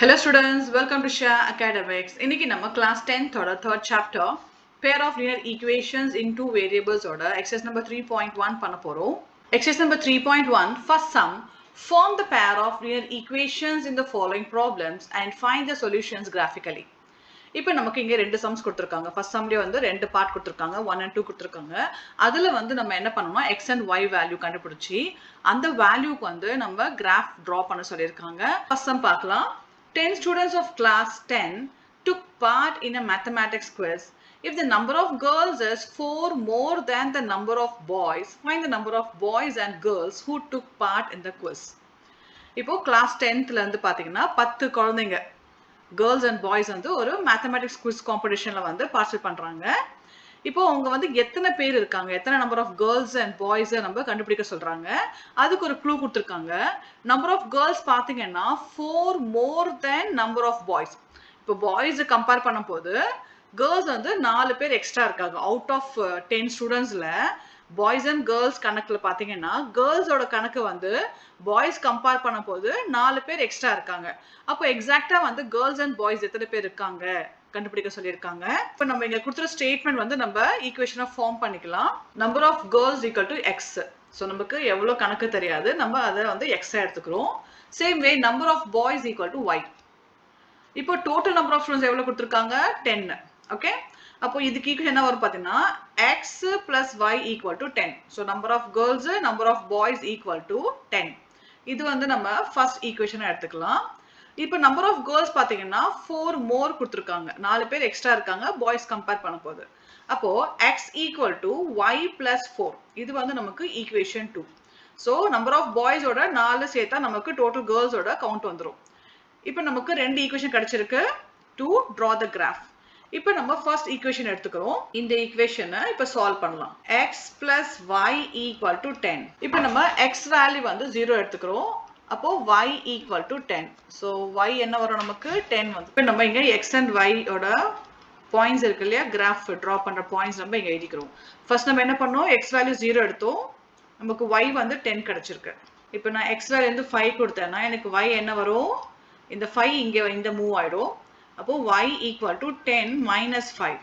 Hello students, welcome to Shah Academics. இன்னைக்கு நம்ம class 10th ஓட third chapter pair of linear equations in two variables ஓட exercise number 3.1 பண்ண போறோம். Exercise number 3.1 first sum, form the pair of linear equations in the following problems and find the solutions graphically. இப்போ நமக்கு இங்க ரெண்டு sums கொடுத்திருக்காங்க. First சம்லயே வந்து ரெண்டு பார்ட் கொடுத்திருக்காங்க, 1 and 2 கொடுத்திருக்காங்க. அதுல வந்து நம்ம என்ன பண்ணனும்னா x and y வேல்யூ கண்டுபிடிச்சி அந்த வேல்யூக்கு வந்து நம்ம கிராஃப் டிரா பண்ண சொல்லிருக்காங்க. ஃபர்ஸ்ட் சம் பார்க்கலாம். 10 students of class 10 took part in a mathematics quiz. If the number of girls is 4 more than the number of boys, find the number of boys and girls who took part in the quiz. இப்போ class 10th இருந்து பாத்தீங்கன்னா 10 குழந்தைங்க girls and boys வந்து ஒரு mathematics quiz competitionல வந்து participate பண்றாங்க. இப்போ அவங்க வந்து எத்தனை பேர் இருக்காங்க, எத்தனை number of girls and boys நம்ம கண்டுபிடிக்க சொல்றாங்க. அதுக்கு ஒரு க்ளூ கொடுத்திருக்காங்க. நம்பர் ஆஃப் கேர்ள்ஸ் பாத்தீங்கன்னா 4 more than number of boys. இப்போ பாய்ஸ் கம்பேர் பண்ணும்போது கேர்ள்ஸ் வந்து 4 பேர் எக்ஸ்ட்ரா இருக்காங்க. அவுட் ஆஃப் 10 ஸ்டூடெண்ட்ஸ்ல பாய்ஸ் அண்ட் கேர்ள்ஸ் கணக்குல பாத்தீங்கன்னா கேர்ள்ஸோட கணக்கு வந்து பாய்ஸ் கம்பேர் பண்ணும்போது 4 பேர் எக்ஸ்ட்ரா இருக்காங்க. அப்போ எக்ஸாக்ட்டா வந்து கேர்ள்ஸ் அண்ட் பாய்ஸ் எத்தனை பேர் இருக்காங்க கண்டுபிடிக்க சொல்லிருக்காங்க. இப்போ நம்ம இங்க கொடுத்துற ஸ்டேட்மெண்ட் வந்து நம்ம ஈக்குவேஷனை ஃபார்ம் பண்ணிக்கலாம். Number of girls equal to x. So நமக்கு எவ்வளோ கணக்கு தெரியாது, நம்ம அதை வந்து எக்ஸா எடுத்துக்கிறோம். Same way number of boys equal to y. இப்போ டோட்டல் நம்பர் ஆஃப் ஸ்டூடெண்ட்ஸ் எவ்வளோ கொடுத்துருக்காங்க, 10. ஓகே, அப்போ இதுக்கு ஈக்குவேஷன் என்ன வரும் பார்த்தீங்கன்னா x plus y equal to 10. So number of girls number of boys equal to 10. இது வந்து நம்ம ஃபர்ஸ்ட் ஈக்குவேஷனை எடுத்துக்கலாம். இப்போ நம்பர் ஆஃப் கேர்ள்ஸ் பாத்தீங்கன்னா 4 மோர் கொடுத்துருக்காங்க, 4 பேர் எக்ஸ்ட்ரா இருக்காங்க பாய்ஸ் கம்பேர் பண்ண போது. அப்போ x equal to y plus 4. இது வந்து நமக்கு ஈக்குவேஷன் 2. ஸோ நம்பர் ஆஃப் பாய்ஸோட 4 சேர்த்தா நமக்கு டோட்டல் கேர்ள்ஸோட கவுண்ட் வந்துடும். இப்போ நமக்கு ரெண்டு ஈக்குவேஷன் கிடைச்சிருக்கு டு டிரா த கிராஃப். இப்போ நம்ம ஃபர்ஸ்ட் ஈக்குவேஷன் எடுத்துக்கிறோம். இந்த ஈக்குவேஷனை இப்போ சால்வ் பண்ணலாம். x plus y equal to 10. இப்போ நம்ம x வேல்யூ வந்து 0 எடுத்துக்கிறோம். அப்போ y equal to 10. So y என்ன வரும் நமக்கு 10 வந்து. இப்போ நம்ம இங்க x and y ஓட பாயிண்ட்ஸ் இருக்கு இல்லையா, கிராஃப் டிரா பண்ற பாயிண்ட்ஸ் நம்ம இங்க எழுதிக்கிறோம். ஃபர்ஸ்ட் நம்ம என்ன பண்ணோம், x வேல்யூ 0 எடுத்தோம், நமக்கு y வந்து 10 கிடைச்சிருக்கு. இப்போ நான் x வேல்யூ வந்து 5 கொடுத்தேன்னா எனக்கு y என்ன வரும், இந்த 5 இங்க இந்த மூவ் ஆயிடும். அப்போ y equal to 10 minus 5.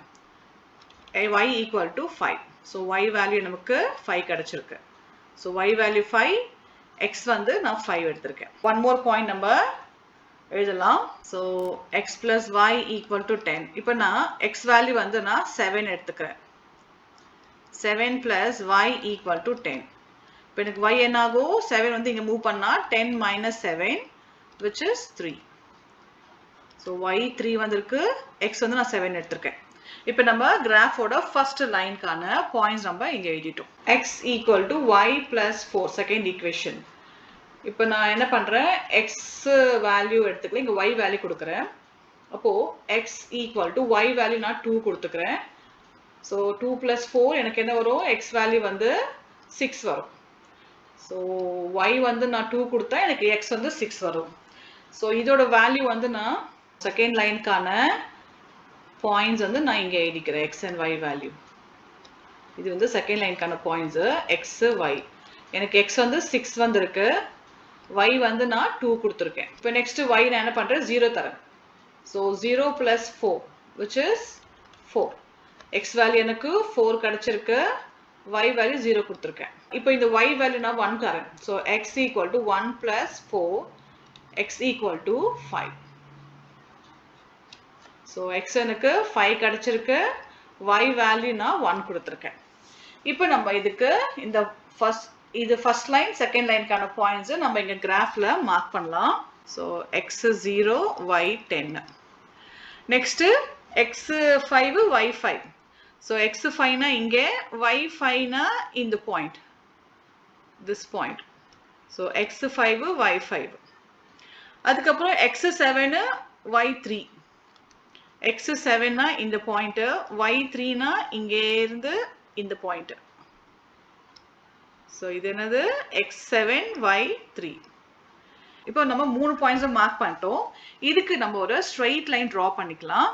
y equal to 5. So y value நமக்கு 5 கிடைச்சிருக்கு. So y வேல்யூ 5, x வந்து நான் 5 எடுத்திருக்கேன். ஒன் மோர் பாயிண்ட் நம்ம எழுதலாம். So x plus y equal to 10. இப்போ நான் x வேல்யூ வந்து நான் 7 எடுத்துக்கிறேன். 7 பிளஸ் ஒய் ஈக்குவல் டு 10. இப்போ எனக்கு y என்ன ஆகும், 7 வந்து இங்கே மூவ் பண்ணா 10 minus 7 which is 3. So y 3 வந்திருக்கு, x வந்து நான் 7 எடுத்திருக்கேன். இப்போ நம்ம கிராஃபோட ஃபர்ஸ்ட் லைனுக்கான பாயிண்ட்ஸ் நம்ம இங்க எழுதிட்டோம். x equal to y plus 4 second equation. இப்போ நான் என்ன பண்றேன், x வேல்யூ எடுத்துக்கல, இங்க y வேல்யூ கொடுக்குறேன். அப்போ x equal to y value நான் 2 கொடுத்துக்கிறேன். ஸோ 2 பிளஸ் 4 எனக்கு என்ன வரும், x வேல்யூ வந்து 6 வரும். ஸோ y வந்து நான் 2 கொடுத்தா எனக்கு x வந்து 6 வரும். ஸோ இதோட வேல்யூ வந்து நான் செகண்ட் லைனுக்கான பாயிண்ட்ஸ் வந்து நான் இங்க எழுதிக்கிறேன், x and y வேல்யூ. இது வந்து செகண்ட் லைனுக்கான பாயிண்ட்ஸ் x y. எனக்கு x வந்து 6 வந்திருக்கு, y வந்து நான் 2 கொடுத்துருக்கேன். இப்போ நெக்ஸ்ட் y நான் என்ன பண்றேன், 0 தரேன். So 0 plus 4 which is 4. x value எனக்கு 4 கிடைச்சிருக்கு, y வேல்யூ 0 கொடுத்துருக்கேன். இப்போ இந்த y வேல்யூ நான் 1 தரேன். So x equal to 1 plus 4, x equal to 5. So x எனக்கு 5 கிடைச்சிருக்கு, y வேல்யூ நான் 1 கொடுத்துருக்கேன். இப்போ நம்ம இதுக்கு இந்த ஃபர்ஸ்ட் லைன் செகண்ட் லைனுக்கான பாயிண்ட்ஸ் நம்ம இங்க கிராஃப்ல மார்க் பண்ணலாம். So x 0 y 10. Next x 5 y 5. So x 5னா இங்கே, y 5னா இந்த point, this point. So x 5 y 5. அதுக்கப்புறம் x 7 y 3. x 7னா இந்த பாயிண்ட், y 3னா இங்கே இருந்து இந்த பாயிண்ட். ஸோ இது என்னது, x 7 y 3. இப்போ நம்ம 3 பாயிண்ட்ஸ் மார்க் பண்ணிட்டோம். இதுக்கு நம்ம ஒரு ஸ்ட்ரெயிட் லைன் டிரா பண்ணிக்கலாம்.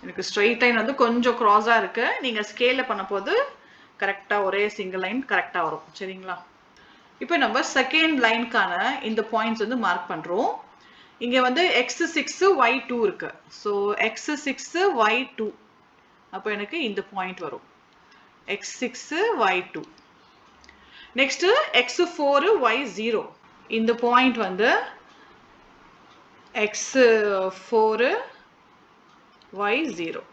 எனக்கு ஸ்ட்ரெயிட் லைன் வந்து கொஞ்சம் கிராஸா இருக்கு, நீங்க ஸ்கேல்ல பண்ணும்போது கரெக்டா ஒரே சிங்கிள் லைன் கரெக்டா வரும். சரிங்களா? இப்போ நம்ம செகண்ட் லைனுக்கான இந்த பாயிண்ட்ஸ் வந்து மார்க் பண்ணுறோம். இங்கே வந்து x6 y2 இருக்கு. ஸோ x6 y2 அப்போ எனக்கு இந்த பாயிண்ட் வரும் x6 y2. Next x4 y0 இந்த பாயிண்ட் வந்து x4 y0.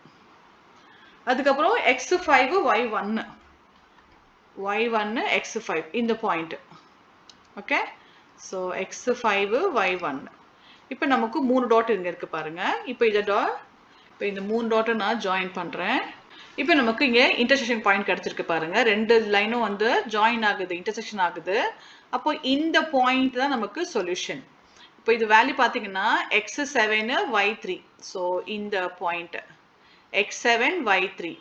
அதுக்கப்புறம் x5 y1 x5 இந்த point. Okay, so x5 y1. இப்போ நமக்கு 3 டாட் இங்கே இருக்கு பாருங்க. இப்போ இந்த 3 டாட்டை நான் ஜாயின் பண்ணுறேன். இப்போ நமக்கு இங்கே இன்டர்செக்ஷன் பாயிண்ட் கிடச்சிருக்கு பாருங்க. 2 லைனும் வந்து ஜாயின் ஆகுது, இன்டர்செக்ஷன் ஆகுது. அப்போ இந்த பாயிண்ட் தான் நமக்கு சொல்யூஷன். இப்போ இது வேல்யூ பார்த்தீங்கன்னா x7 y3. ஸோ இந்த பாயிண்ட் x7 y3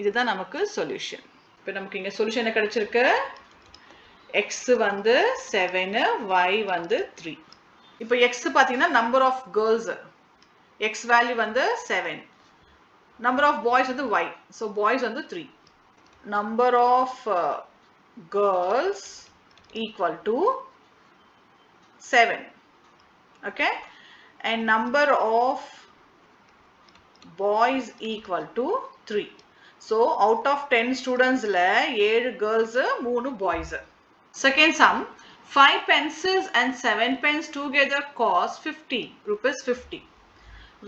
இதுதான் நமக்கு சொல்யூஷன். இப்போ நமக்கு இங்கே சொல்யூஷன் கிடைச்சிருக்கு. x வந்து 7, y வந்து 3. இப்போ x பார்த்தீங்கன்னா number of girls, x value வந்து 7. நம்பர் ஆஃப் பாய்ஸ் வந்து y, ஸோ பாய்ஸ் வந்து 3. Number of girls equal to 7. Okay, and number of boys equal to 3. So out of 10 students la 7 girls 3 boys. Second sum, 5 pencils and 7 pens together cost 50 rupees 50,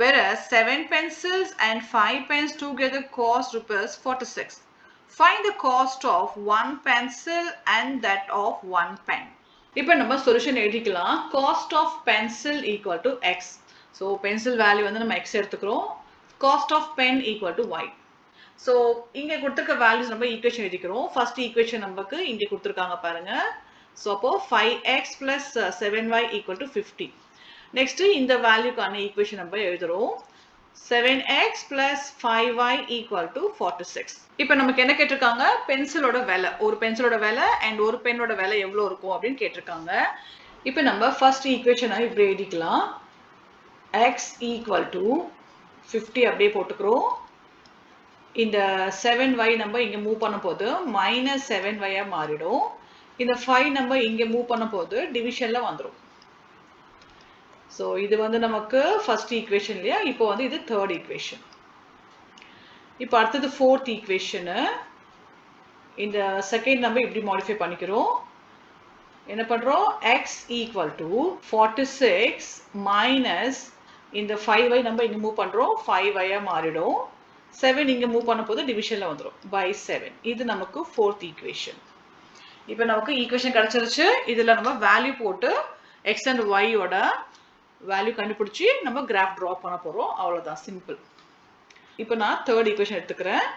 whereas 7 pencils and 5 pens together cost rupees 46. Find the cost of 1 pencil and that of 1 pen. இப்போ நம்ம solution எழுதிக்கலாம். cost of pencil equal to x. so pencil value வந்து நம்ம x எடுத்துக்கிறோம். cost of pen equal to y. so இங்க கொடுத்திருக்க values நம்ம equation எழுதிக்கிறோம். ஃபர்ஸ்ட் ஈக்குவேஷன் நமக்கு இங்க கொடுத்திருக்காங்க பாருங்க. so அப்போ 5x plus 7y equal to 50. next இந்த வேல்யூக்கான ஈக்குவேஷன் நம்ம எழுதுறோம். 7x plus 5y equal to 46. இப்போ நமக்கு என்ன கேட்டிருக்காங்க, பென்சிலோட விலை, ஒரு பென்சிலோட விலை and ஒரு பென்னோட விலை எவ்வளவு இருக்கும் அப்படின்னு கேட்டிருக்காங்க. இப்போ நம்ம ஃபர்ஸ்ட் ஈக்குவேஷனை இப்படி எழுதிக்கலாம். x equal to 50 அப்படியே போட்டுக்கிறோம். இந்த 7y நம்ம இங்க மூவ் பண்ண போது -7y மாறிடும். இந்த 5 நம்ம இங்க மூவ் பண்ண போது டிவிஷன்ல வந்துரும். சோ இது வந்து நமக்கு ஃபர்ஸ்ட் ஈக்குவேஷன் இல்லையா. இப்போ வந்து இது தேர்ட் ஈக்குவேஷன். இப்போ அடுத்தது ஃபோர்த் ஈக்குவேஷன். இந்த செகண்ட் நம்ம இப்படி மாடிஃபை பண்ணிக்கிறோம். என்ன பண்றோம், x equal to 46 minus இந்த 5y நம்ம இங்க மூவ் பண்றோம், 5y மாறிடும். 7 இங்க மூவ் பண்ண போது டிவிஷன்ல வந்துரும் by 7. இது நமக்கு ஃபோர்த் ஈக்குவேஷன். இப்போ நமக்கு ஈக்குவேஷன் கிடைச்சிருச்சு. இதுல நம்ம வேல்யூ போட்டு x and y ஓட வேல்யூ கண்டுபிடிச்சி நம்ம கிராஃப் டிரா பண்ண போறோம். அவ்வளவுதான், சிம்பிள். இப்போ நான் தேர்ட் ஈக்குவேஷன் எடுத்துக்கிறேன்.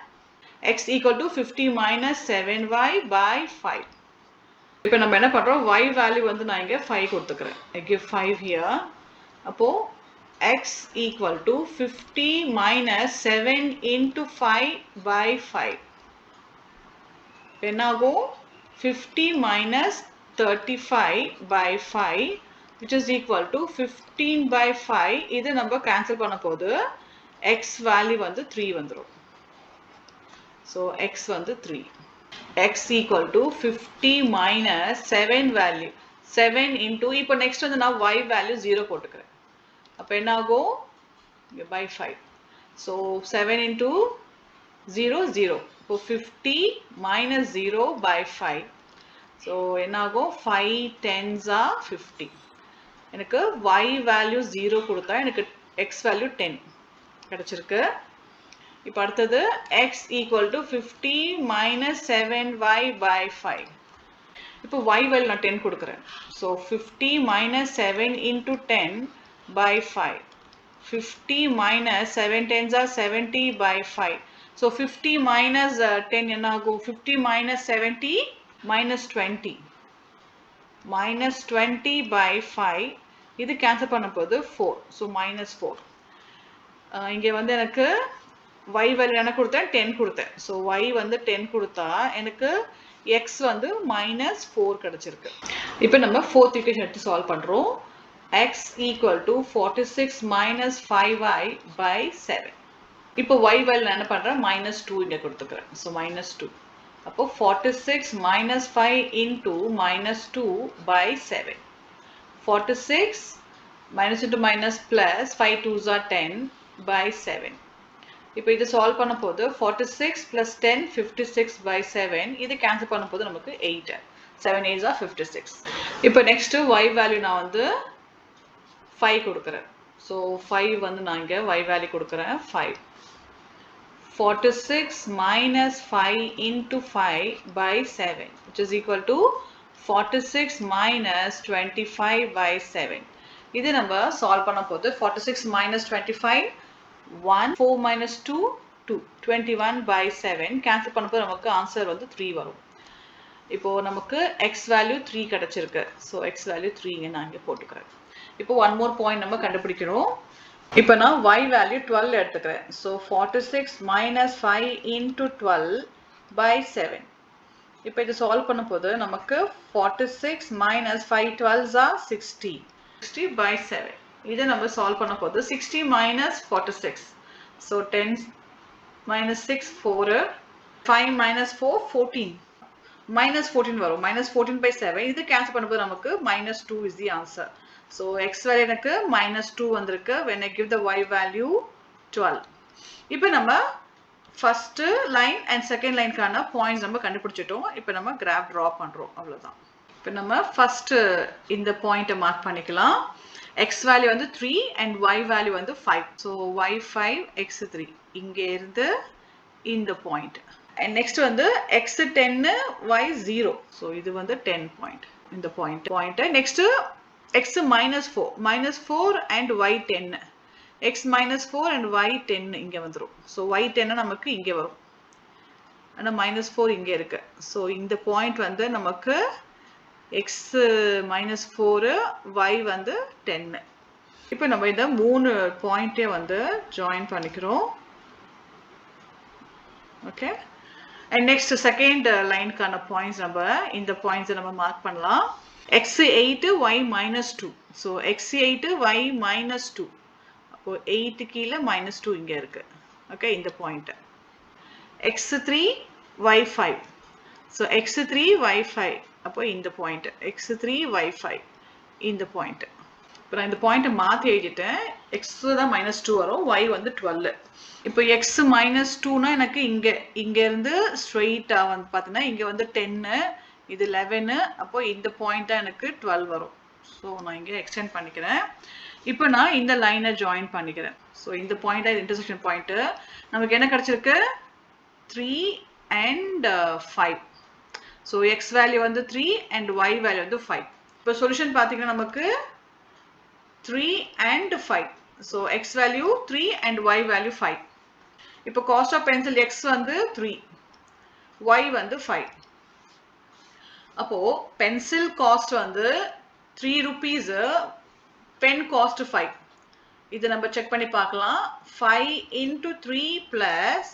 x equal to 50 minus 7y by 5. இப்போ நம்ம என்ன பண்றோம், y வேல்யூ வந்து நான் இங்க 5 கொடுத்துக்கிறேன். I give 5 here. அப்போ x equal to 50 minus 7 into 5 by 5. என்னாகும், 50 minus 35 by 5 which is equal to 15 by 5. இது நம்ம கேன்சல் பண்ண போது x வேல்யூ வந்து 3 வந்துரும். so x வந்து 3. x equal to 50 minus 7 value 7 into, இப்போ நெக்ஸ்ட் வந்து நான் y வேல்யூ 0 போட்டுக்கிறேன். அப்போ என்ன ஆகும், by 5. so 7 into 0 0. இப்போ 50 minus 0 by 5. so என்ன ஆகும், 5 10s are 50. எனக்கு y வேல்யூ 0 கொடுத்தா எனக்கு x வேல்யூ 10 கிடைச்சிருக்கு. இப்போ அடுத்தது x equal to 50 minus 7y by 5. இப்போ y வேல்யூ நான் 10 கொடுக்கிறேன். so 50 minus 7 into 10 by 5. 50 minus 7 10s are 70 by 5. so 50 minus 10 என்ன ஆகும், 50 minus 70 minus 20. minus 20 by 5. இது கேன்சல் பண்ண போது 4. so minus 4. இங்கே வந்து எனக்கு y வேல்யூ என்ன கொடுத்தேன், 10 கொடுத்தேன். so y வந்து 10 கொடுத்தா எனக்கு x வந்து -4 கிடைச்சிருக்கு. இப்போ நம்ம ஃபோர்த் ஈக்குவேஷன் எடுத்து சால்வ் பண்றோம். x equal to 46 minus 5y by 7. இப்போ y வேல்யூ நான் என்ன பண்றேன், -2 இங்க கொடுத்துக்கிறேன். so -2. அப்போ 46 minus 5 into minus 2 by 7. 46 minus into minus plus 5 2s are 10 by 7. இப்போ இது சால்வ் பண்ண போது 46 plus 10 56 by 7. இது கேன்சல் பண்ண போது நமக்கு 8. 7 8s are 56. இப்போ நெக்ஸ்ட் y வேல்யூ நான் வந்து 5 கொடுக்கிறேன். ஸோ 5 வந்து நான் இங்கே y வேல்யூ கொடுக்கிறேன் 5. 46 minus 5 into 5 by 7, which is equal to 46 minus 25 by 7. இது நம்ம சால்வ் பண்ண போது 46 minus 25 1, 4 minus 2 2, 21 by 7. கேன்சல் பண்ண போது நமக்கு ஆன்சர் வந்து 3 வரும். இப்போ நமக்கு x வேல்யூ 3 கிடைச்சிருக்கு. ஸோ x வேல்யூ 3 இங்கே நான் இங்கே போட்டுக்கிறேன். இப்போ ஒன் மோர் பாயிண்ட் நம்ம கண்டுபிடிக்கிறோம். இப்போ நான் y வேல்யூ 12 எடுத்துக்கிறேன். So 46 minus 5 into 12 by 7. இப்போ இது சால்வ் பண்ண போது நமக்கு 46 minus 5 12s are 60. 60 by 7. இதை நம்ம சால்வ் பண்ண போது 60 minus 46. So 10 minus 6 4. 5 minus 4 14. Minus 14 வரும். Minus 14 by 7. இது கேன்சல் பண்ண போது நமக்கு minus 2 is the answer. So x value எனக்கு minus 2 வந்திருக்கு when I give the y value 12. இப்போ நம்ம first line and second line கான points நம்ம கண்டுபிடிச்சிட்டோம். இப்போ நம்ம graph draw பண்றோம். அவ்வளவுதான். இப்போ நம்ம first இந்த point மார்க் பண்ணிக்கலாம். x value வந்து 3 and y value வந்து 5. So y 5 x 3 இங்க இருந்து இந்த point. And next வந்து x 10 y 0. So இது வந்து 10 point. இந்த point. Next x minus 4 and y 10. x minus 4 and y 10 இங்க வந்துரும். So y 10 நமக்கு இங்க வரும். ஆனா minus 4 இங்க இருக்கு. So இந்த point வந்து நமக்கு x minus 4 y வந்து 10. இப்போ நம்ம இந்த மூணு பாயிண்டே வந்து ஜாயின் பண்ணிக்கிறோம். Okay. And next second line கான points நம்ம இந்த points நம்ம மார்க் பண்ணலாம். x 8 y minus 2. So x 8 y minus 2. அப்போ 8 கீழ minus 2 இங்க இருக்கு. ஓகே இந்த point. x 3 y 5. So x 3 y 5. அப்போ இந்த பாயிண்ட். x 3 y 5. இந்த பாயிண்ட். இப்போ நான் இந்த பாயிண்ட் மாத்தி எழுதிட்டேன். x தான் minus 2 வரும். y வந்து 12. இப்போ x minus 2னா எனக்கு இங்க இருந்து ஸ்ட்ரெயிட்டா வந்து பாத்தீங்கன்னா இங்க வந்து 10 இது 11 அப்போ இந்த பாயிண்ட் தான் எனக்கு 12 வரும். ஸோ நான் இங்கே எக்ஸ்டெண்ட் பண்ணிக்கிறேன். இப்போ நான் இந்த லைனை ஜாயின் பண்ணிக்கிறேன். ஸோ இந்த பாயிண்ட் இது இன்டர்செக்ஷன் பாயிண்ட். நமக்கு என்ன கிடைச்சிருக்கு 3 and 5. ஸோ எக்ஸ் வேல்யூ வந்து 3 and y வேல்யூ வந்து 5. இப்போ சொல்யூஷன் பார்த்தீங்கன்னா நமக்கு 3 and 5. So X value 3 and y value 5. இப்போ காஸ்ட் ஆஃப் பென்சில் எக்ஸ் வந்து 3, y வந்து 5. அப்போ பென்சில் காஸ்ட் வந்து 3 rupees, பென் காஸ்ட் 5. இது நம்ம செக் பண்ணி பார்க்கலாம். 5 into 3 plus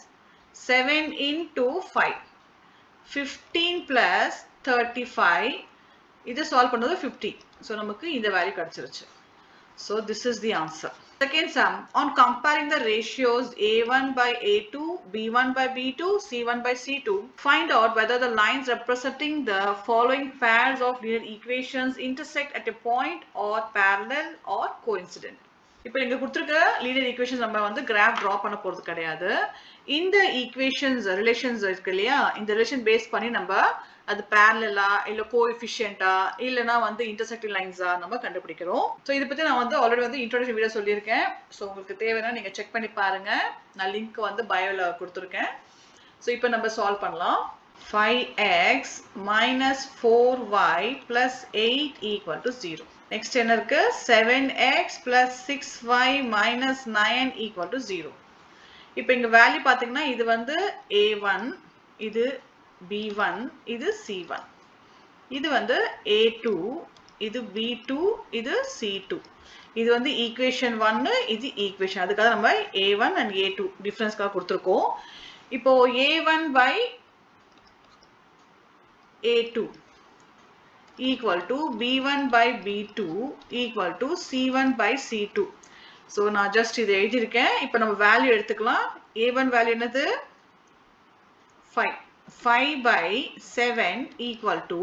7 into 5. 15 plus 35. இது சால்வ் பண்ணது 50. ஸோ நமக்கு இந்த வேல்யூ கிடைச்சிருச்சு. So this is the answer. Second sum, on comparing the ratios A1 by A2, B1 by B2, C1 by C2, find out whether the lines representing the following pairs of linear equations intersect at a point or parallel or coincident. இப்போ இங்க கொடுத்திருக்க linear equations நம்ம வந்து graph draw பண்ண போறது கிடையாது. இந்த equations relations இருக்கு இல்லையா, இந்த relation பேஸ் பண்ணி நம்ம அது parallel-ஆ இல்ல coefficient-ஆ இல்லனா வந்து intersecting lines-ஆ நம்ம கண்டுபிடிக்கிறோம். சோ இத பத்தி நான் வந்து ஆல்ரெடி வந்து introduction வீடியோ சொல்லியிருக்கேன். சோ உங்களுக்கு தேவைனா நீங்க செக் பண்ணி பாருங்க. நான் லிங்க் வந்து பயோல கொடுத்திருக்கேன். சோ இப்போ நம்ம சால்வ் பண்ணலாம். 5x minus 4y plus 8 equal to 0. Next என்ன இருக்கு? 7x plus 6y minus 9 equal to 0. இப்போ இங்க வேல்யூ பாத்தீங்கன்னா இது வந்து A1, இது B1, இது C1. இது வந்து A2, இது B2, இது C2. இது வந்து equation 1, இது equation. அதுக்காக நம்ம A1 and A2 டிஃபரன்ஸ்க்காக கொடுத்திருக்கோம். இப்போ A1 by A2 equal to B1 by B2 equal to C1 by C2. So நான் just இதை எழுதியிருக்கேன். இப்போ நம்ம வேல்யூ எடுத்துக்கலாம். A1 வேல்யூ என்னது 5. 5 by 7 equal to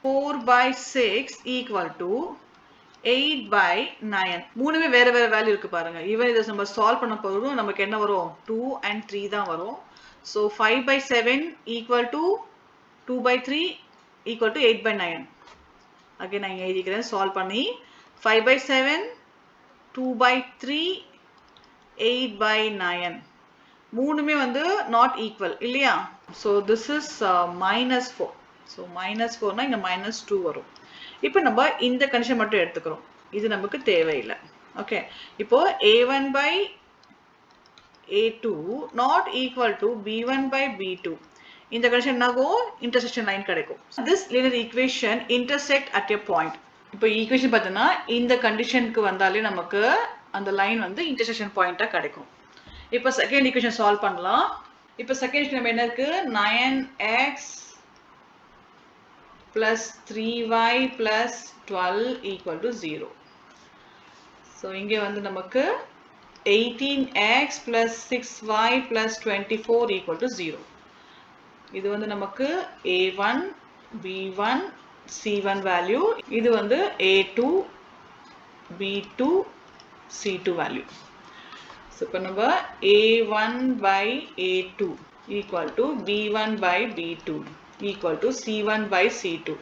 4 by 6 equal to 8 by 9. மூணுமே வேற வேற வேல்யூ இருக்கு பாருங்க. ஈவன் இதை நம்ம சால்வ் பண்ண போதும் நமக்கு என்ன வரும் 2 and 3 தான் வரும். So 5 by 7 equal to 2 by 3 equal to 8 by 9. Again நான் எழுதிக்கிறேன் சால்வ் பண்ணி 5 by 7 2 by 3 8 by 9. மூணுமே வந்து not equal இல்லையா? So this is minus 4. So minus 4 னா இங்க minus 2 வரும். இப்போ நம்ம இந்த கண்டிஷன் மட்டும் எடுத்துக்கிறோம். இது நமக்கு தேவையில்லை. ஓகே. இப்போ a1 by a2 not equal to b1 by b2. இந்த கண்டிஷன் என்னாகும் இன்டர்செக்ஷன் லைன் கிடைக்கும். This linear equation intersect at a point. இப்போ ஈக்குவேஷன் பார்த்தீங்கன்னா இந்த கண்டிஷனுக்கு வந்தாலே நமக்கு அந்த லைன் வந்து இன்டர்செக்ஷன் பாயிண்டா கிடைக்கும். இப்போ செகண்ட் ஈக்குவேஷன் சால்வ் பண்ணலாம். இப்போ செகண்ட் ஈக்குவேஷன் என்ன இருக்கு 9x plus 3y plus 12 equal to 0. So இங்கே வந்து நமக்கு 18x plus 6y plus 24 equal to 0. இது வந்து நமக்கு a1 b1 c1 value. இது வந்து a2 b2 c2 value. So இப்போ நம்ம a1 by a2 equal to b1 by b2 equal to c1 by c2.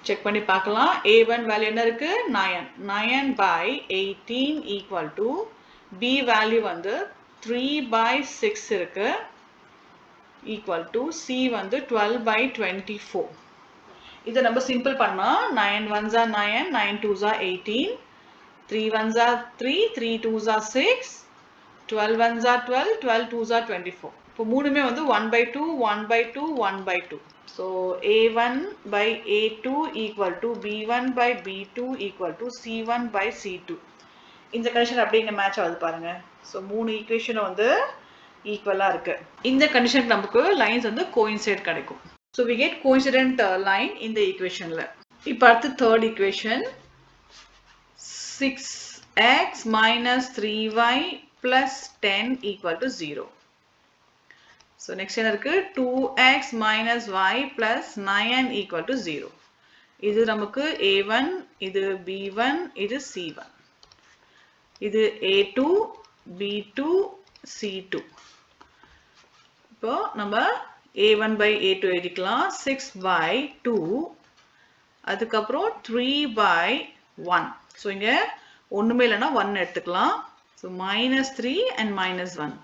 Check பண்ணி பார்க்கலாம். a1 வேல்யூ என்ன இருக்கு 9 by 18 equal to b value வந்து 3 by 6 இருக்கு equal to c வந்து 12 by 24. இதை நம்ம சிம்பிள் பண்ணா 9 1s are 9 9 2s are 18 3 1s are 3 3 2s are 6 12 1s are 12 12 2s are 24. இப்போ மூணுமே வந்து 1 by 2 1 by 2 1 by 2. So a1 by a2 equal to b1 by b2 equal to c1 by c2. இந்த condition அப்படிங்க match ஆகுது பாருங்க. So மூணு ஈக்குவேஷனும் வந்து ஈக்குவலாக இருக்கு. இந்த கண்டிஷனுக்கு நமக்கு லைன்ஸ் வந்து கோயின்சைட் கிடைக்கும். So we get coincident line இந்த ஈக்குவேஷனில். இப்போ அடுத்து third equation 6x minus 3y plus 10 equal to 0. So next என்ன இருக்கு 2x minus y plus 9 equal to 0. இது நமக்கு a1 இது b1 இது c1. இது a2 b2 c2. இப்போ நம்ம a1 by a2 எழுதிக்கலாம் 6 by 2 அதுக்கப்புறம் 3 by 1. ஸோ இங்கே ஒன்றுமே இல்லைன்னா 1 எடுத்துக்கலாம். So -3 and -1.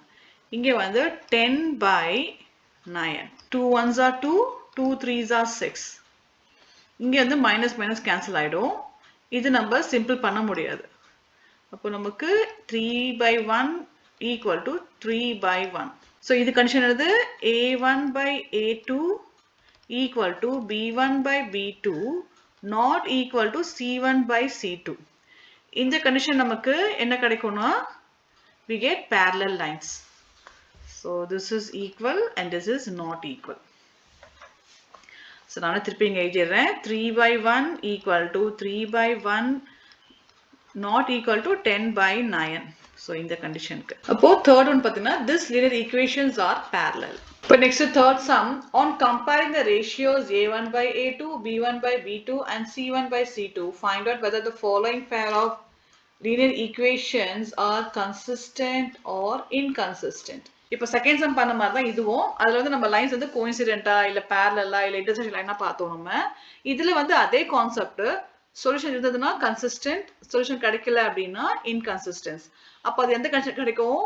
இங்கே வந்து 10 by 9. 2 1s are 2 2 3s are 6. இங்கே வந்து மைனஸ் மைனஸ் கேன்சல் ஆகிடும். இது நம்ம சிம்பிள் பண்ண முடியாது. அப்போ நமக்கு 3 by 1 equal to 3 by 1. So இது கண்டிஷன் என்னது a1 by a2 equal to b1 by b2 not equal to c1 by c2. இந்த கண்டிஷன் நமக்கு என்ன கிடைக்கும்னா we get parallel lines. So this is equal and this is not equal. So நான் திருப்பி இங்க எழுதிறேன் 3 by 1 equal to 3 by 1 not equal to 10 by 9. So இந்த கண்டிஷனுக்கு. அப்போ third one பார்த்தீங்கன்னா this linear equations are parallel. But next third sum, on comparing the ratios a1 by a2, b1 by b2 and c1 by c2, find out whether the following pair of linear equations are consistent or inconsistent. இப்போ second sum பண்ண மாதிரி தான் இதுவும். அதில் வந்து நம்ம lines வந்து கோயின்சிடென்ட்டா இல்லை பேரலா இல்லை இன்டர்செக்ஷன் லைனா பார்த்தோம் நம்ம. இதில் வந்து அதே கான்செப்ட் சொல்யூஷன் இருந்ததுன்னா கன்சிஸ்டன்ட், சொல்யூஷன் கிடைக்கல அப்படின்னா இன்கன்சிஸ்டன்ஸ். அப்போ அது எந்த கண்டிஷன் கிடைக்கும்?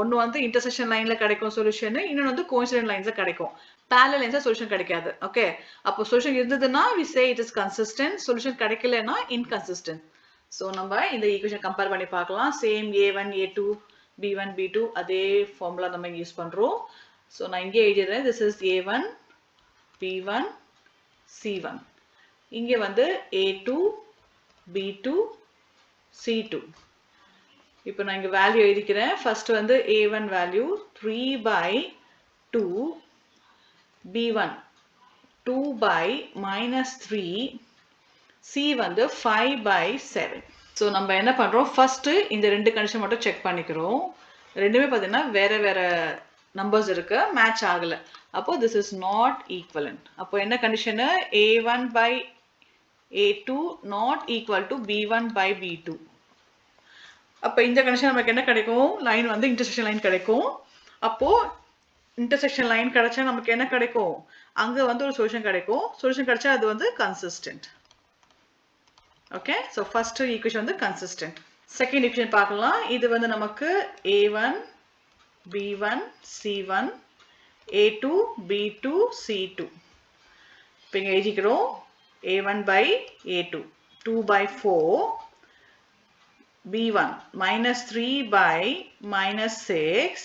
ஒன்று வந்து இன்டர்செக்ஷன் லைன்ல கிடைக்கும் சொல்யூஷன், இன்னொன்று வந்து கோயின்சிடென்ட் லைன்ஸ்ல கிடைக்கும். பேரலல் லைன்ஸ்ல சொல்யூஷன் கிடைக்காது. ஓகே, அப்போ சொல்யூஷன் இருந்ததுன்னா we say it is consistent, solution கிடைக்கலன்னா inconsistent. ஸோ நம்ம இந்த ஈக்குவேஷன் கம்பேர் பண்ணி பார்க்கலாம். Same a1 a2 b1 b2 அதே ஃபார்முலா நம்ம யூஸ் பண்றோம். ஸோ நான் இங்கே எழுதிடுறேன் this is a1 b1 c1. இங்கே வந்து a2 b2 c2. இப்போ நான் இங்க வேல்யூ எழுதிக்கிறேன். ஃபர்ஸ்ட் வந்து a1 value 3 by 2 b1 2 by -3 c வந்து 5 by 7. ஸோ நம்ம என்ன பண்றோம், ஃபர்ஸ்ட் இந்த ரெண்டு கண்டிஷன் மட்டும் செக் பண்ணிக்கிறோம். ரெண்டுமே பார்த்தீங்கன்னா வேற வேற numbers இருக்கு match ஆகல. அப்போ this is not equivalent. அப்போ என்ன condition? A1 by A2 not equal to B1 by B2. அப்போ இந்த condition நமக்கு என்ன கிடைக்கும்? லைன் வந்து intersection லைன் கிடைக்கும். அப்போ intersection லைன் கிடைச்சா நமக்கு என்ன கிடைக்கும்? அங்க வந்து ஒரு சொல்யூஷன் கிடைக்கும். சொல்யூஷன் கிடைச்சா அது வந்து consistent. Okay, so first equation வந்து consistent. Second equation பார்க்கலாம். இது வந்து நமக்கு A1 B1 C1 A2 B2 C2. இப்போ இங்க எழுதிக்கிறோம் A1 by A2 2 by 4 B1 minus 3 by minus 6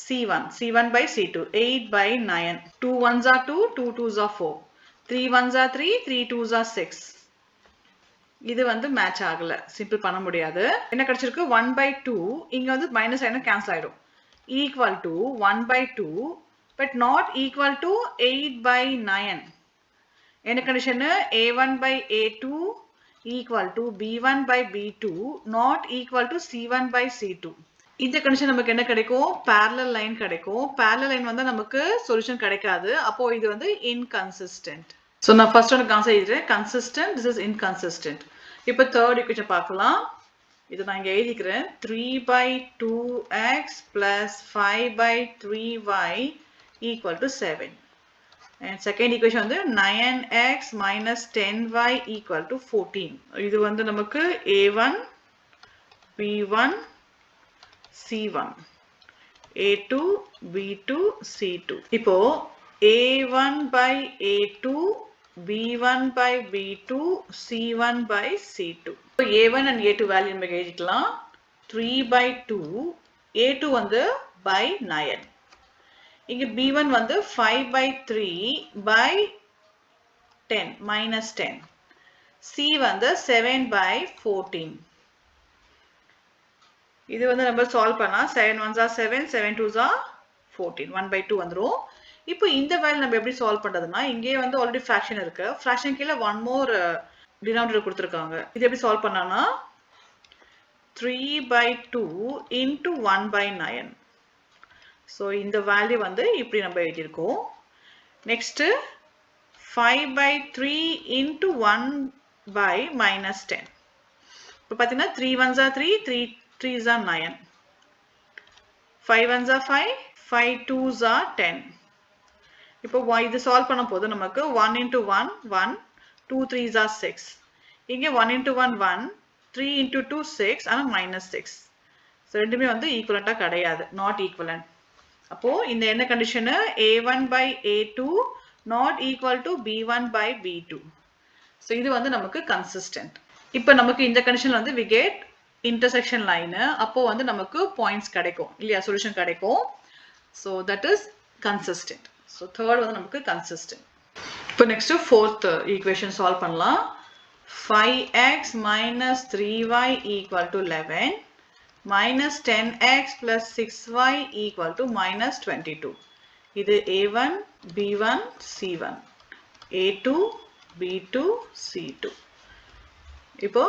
C1 by C2 8 by 9 2 1s are 2 2 2s are 4 3 1s are 3 3 2s are 6. இது வந்து மேட்ச் ஆகல, சிம்பிள் பண்ண முடியாது. என்ன கிடைச்சிருக்கு 1 by 2 இங்க வந்து மைனஸ் ஆயிடும், கேன்சல் ஆயிடும். Equal to 1 by 2 but not equal to 8 by 9. என்ன condition? A1 by A2 equal to B1 by B2 not equal to C1 by C2. இந்த கண்டிஷன் நமக்கு என்ன கிடைக்கும்? parallel லைன் கிடைக்கும். parallel லைன் வந்து நமக்கு சொல்யூஷன் கிடைக்காது. அப்போ இது வந்து inconsistent. So நான் first one ஆன்சர் எழுதுறேன் consistent, this is inconsistent. இப்போ third equation பார்க்கலாம். இது நான் இங்க எழுதிக்கிறேன் 3 by 2x plus 5 by 3y equal to 7. And second equation வந்து 9x minus 10y equal to 14. இது வந்து நமக்கு A1 B1 C1 A2 B2 C2. இப்போ A1 by A2 B1 by B2 C1 by C2. So A1 and A2 value நம்ம எழுதிக்கலாம் 3 by 2 A2 வந்து by 9. இங்க B1 வந்து 5 by 3 by 10 minus 10. C வந்து 7 by 14. இது வந்து நம்ம சால்வ் பண்ணா 7 1s are 7 7 2s are 14 1 by 2 வந்துரும். இப்போ இந்த வேல்யூ நம்ம எப்படி சால்வ் பண்றதுன்னா இங்கே வந்து ஆல்ரெடி ஃபிராக்ஷன் இருக்கு. ஃபிராக்ஷன் கீழ ஒன் மோர் டினாமினேட்டர் கொடுத்திருக்காங்க. இது எப்படி சால்வ் பண்ணானா 3 by 2 into 1 by 9. சோ இந்த வேல்யூ வந்து இப்படி நம்ம எழுதியிருக்கோம். Next 5 by 3 into 1 by minus 10. இப்போ பாத்தீங்கன்னா 3 1s are 3 3 3s are 9. 5 1s are 5 5 2s are 10. இப்போ இது சால்வ் பண்ண போது நமக்கு 1 into 1 1 2 3s are 6. இங்க 1 into 1 1 3 into 2 6 ஆனா minus 6. சோ ரெண்டுமே வந்து ஈக்குவலண்டா கிடையாது, நாட் ஈக்குவலன்ட். அப்போ இந்த என்ன condition? A1 by A2 not equal to B1 by B2. So இது வந்து நமக்கு கன்சிஸ்டன்ட். இப்போ நமக்கு இந்த கண்டிஷன்ல வந்து we get intersection line. அப்போ வந்து நமக்கு பாயிண்ட்ஸ் கிடைக்கும் இல்லையா, சொல்யூஷன் கிடைக்கும். So that is consistent. So third வந்து நமக்கு consistent. இப்போ next fourth equation solve பண்ணலாம். 5x minus 3y equal to 11 minus 10x plus 6y equal to minus 22. இது A1 B1 C1 A2 B2 C2. இப்போ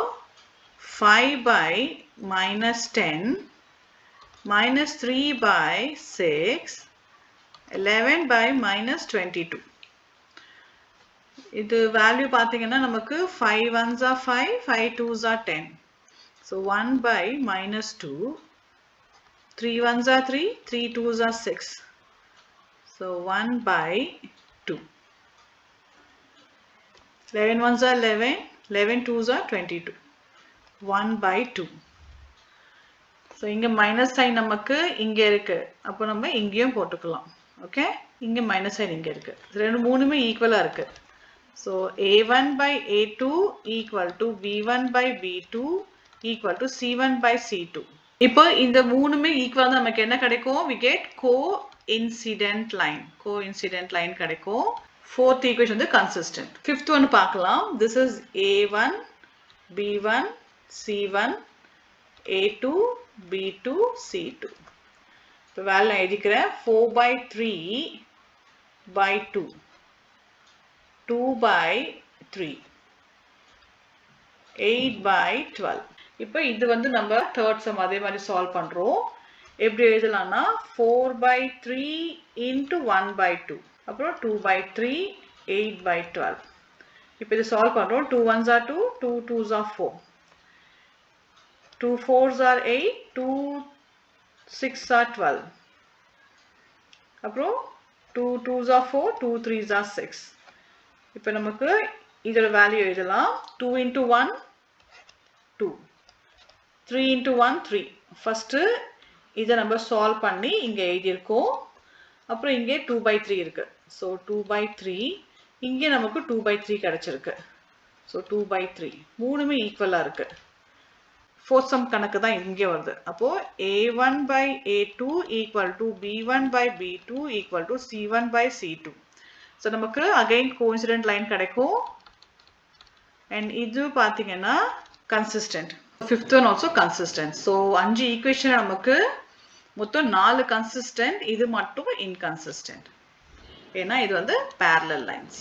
5 by minus 10 minus 3 by 6 11 by minus 22. இது value பாத்தீங்கன்னா நமக்கு 5 1s are 5 5 2s are 10. So 1 by minus 2 3 1s are 3 3 2s are 6. So 1 by 2 11 1s are 11 11 2s are 22. 1 by 2. So இங்க minus sign நமக்கு இங்க இருக்கு, அப்போ நம்ம இங்கேயும் போட்டுக்கலாம். ஓகே, இங்க மைனஸ் சைன் இங்க இருக்கு, ரெண்டு மூணுமே ஈக்குவலா இருக்கு. So A1 by A2 equal to B1 by B2 equal to C1 by C2. இப்போ இந்த மூணுமே ஈக்குவலா நமக்கு என்ன கிடைக்கும்? We get coincident line. Coincident line கிடைக்கும். Fourth equation வந்து consistent. Fifth one பார்க்கலாம். This is A1 B1 C1 A2 B2 C2. இப்போ வேல்யூ எழுதிக்கிறேன் 4 by 3 by 2 2 by 3 8 by 12. இப்போ இது வந்து நம்ம third sum அதே மாதிரி சால்வ் பண்றோம். எப்படி எழுதலாம்னா 4/3 into 1/2 அப்புறம் 2/3 8/12. இப்போ இது சால்வ் பண்றோம். 2 1s are 2, 2 2s are 4, 2 4s are 8, 2 6 are 12, அப்புறம் 2 2s are 4, 2 3s are 6. இப்போ நமக்கு இதோட வேல்யூ எழுதலாம். 2 into 1 2, 3 into 1 3. ஃபர்ஸ்ட் இதை நம்ம சால்வ் பண்ணி இங்க எழுதியிருக்கோம். அப்புறம் இங்கே 2/3 இருக்கு. ஸோ 2/3 இங்கே நமக்கு 2/3 கிடைச்சிருக்கு. ஸோ 2/3 மூணுமே ஈக்குவலாக இருக்கு. ஃபோர்த் சம் கணக்கு தான் இங்கே வருது. அப்போ A1/A2 equal to B1/B2 equal to C1/C2. So நமக்கு அகைன் கோஇன்சிடென்ட் லைன் கிடைக்கும். அண்ட் இது பார்த்தீங்கன்னா consistent. Fifth one also consistent. So 5 equation நமக்கு மொத்தம் 4 கன்சிஸ்டன்ட், இது மட்டும் இன்கன்சிஸ்டன்ட். ஏன்னா இது வந்து parallel lines.